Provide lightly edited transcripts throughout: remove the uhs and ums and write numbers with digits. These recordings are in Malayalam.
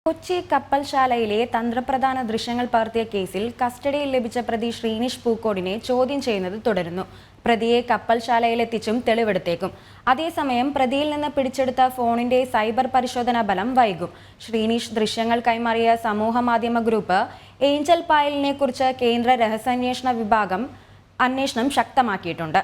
കൊച്ചി കപ്പൽശാലയിലെ തന്ത്രപ്രധാന ദൃശ്യങ്ങൾ പകർത്തിയ കേസിൽ കസ്റ്റഡിയിൽ ലഭിച്ച പ്രതി ശ്രീനിഷ് പൂക്കോടിനെ ചോദ്യം ചെയ്യുന്നത് തുടരുന്നു. പ്രതിയെ കപ്പൽശാലയിലെത്തിച്ചും തെളിവെടുത്തേക്കും. അതേസമയം പ്രതിയിൽ നിന്ന് പിടിച്ചെടുത്ത ഫോണിന്റെ സൈബർ പരിശോധനാ ഫലം വൈകും. ശ്രീനിഷ് ദൃശ്യങ്ങൾ കൈമാറിയ സമൂഹമാധ്യമ ഗ്രൂപ്പ് ഏഞ്ചൽ പായലിനെ കുറിച്ച് കേന്ദ്ര രഹസ്യാന്വേഷണ വിഭാഗം അന്വേഷണം ശക്തമാക്കിയിട്ടുണ്ട്.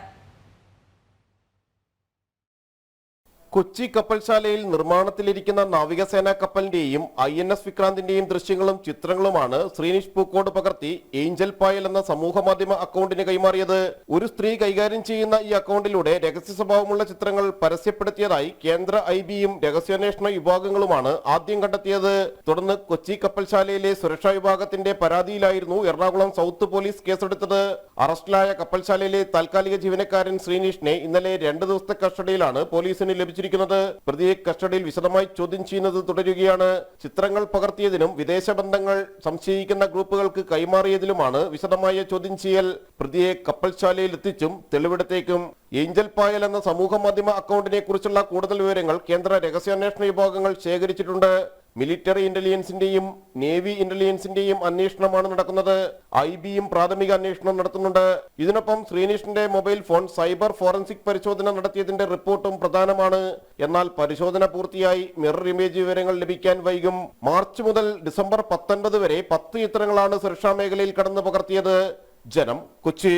കൊച്ചി കപ്പൽശാലയിൽ നിർമ്മാണത്തിലിരിക്കുന്ന നാവികസേനാ കപ്പലിന്റെയും INS വിക്രാന്തിന്റെയും ദൃശ്യങ്ങളും ചിത്രങ്ങളുമാണ് ശ്രീനിഷ് പൂക്കോട് പകർത്തി ഏഞ്ചൽ പായൽ എന്ന സമൂഹമാധ്യമ അക്കൗണ്ടിന് കൈമാറിയത്. ഒരു സ്ത്രീ കൈകാര്യം ചെയ്യുന്ന ഈ അക്കൗണ്ടിലൂടെ രഹസ്യ സ്വഭാവമുള്ള ചിത്രങ്ങൾ പരസ്യപ്പെടുത്തിയതായി കേന്ദ്ര IBയും രഹസ്യാന്വേഷണ വിഭാഗങ്ങളുമാണ് ആദ്യം കണ്ടെത്തിയത്. തുടർന്ന് കൊച്ചി കപ്പൽശാലയിലെ സുരക്ഷാ വിഭാഗത്തിന്റെ പരാതിയിലായിരുന്നു എറണാകുളം സൗത്ത് പോലീസ് കേസെടുത്തത്. അറസ്റ്റിലായ കപ്പൽശാലയിലെ താൽക്കാലിക ജീവനക്കാരൻ ശ്രീനിഷിനെ ഇന്നലെ 2 ദിവസത്തെ കസ്റ്റഡിയിലാണ് പോലീസിന് ലഭിച്ചത്. പ്രതിയെ കസ്റ്റഡിയിൽ വിശദമായി ചോദ്യം ചെയ്യുന്നത് തുടരുകയാണ്. ചിത്രങ്ങൾ പകർത്തിയതിനും വിദേശ ബന്ധങ്ങൾ സംശയിക്കുന്ന ഗ്രൂപ്പുകൾക്ക് കൈമാറിയതിലുമാണ് വിശദമായ ചോദ്യം ചെയ്യൽ. പ്രതിയെ കപ്പൽശാലയിൽ എത്തിച്ചും തെളിവെടുത്തേക്കും. ഏഞ്ചൽ പായൽ എന്ന സമൂഹ മാധ്യമ അക്കൗണ്ടിനെ കുറിച്ചുള്ള കൂടുതൽ വിവരങ്ങൾ കേന്ദ്ര രഹസ്യാന്വേഷണ വിഭാഗങ്ങൾ ശേഖരിച്ചിട്ടുണ്ട്. മിലിറ്ററി ഇന്റലിജൻസിന്റെയും നേവി ഇന്റലിജൻസിന്റെയും അന്വേഷണമാണ് നടക്കുന്നത്. IBയും പ്രാഥമിക അന്വേഷണം നടത്തുന്നുണ്ട്. ഇതിനൊപ്പം ശ്രീനിഷിന്റെ മൊബൈൽ ഫോൺ സൈബർ ഫോറൻസിക് പരിശോധന നടത്തിയതിന്റെ റിപ്പോർട്ടും പ്രധാനമാണ്. എന്നാൽ പരിശോധന പൂർത്തിയായി മിറർ ഇമേജ് വിവരങ്ങൾ ലഭിക്കാൻ വൈകും. മാർച്ച് മുതൽ ഡിസംബർ 19 വരെ 10 ചിത്രങ്ങളാണ് സുരക്ഷാ മേഖലയിൽ കടന്നു പകർത്തിയത്. ജനം, കൊച്ചി.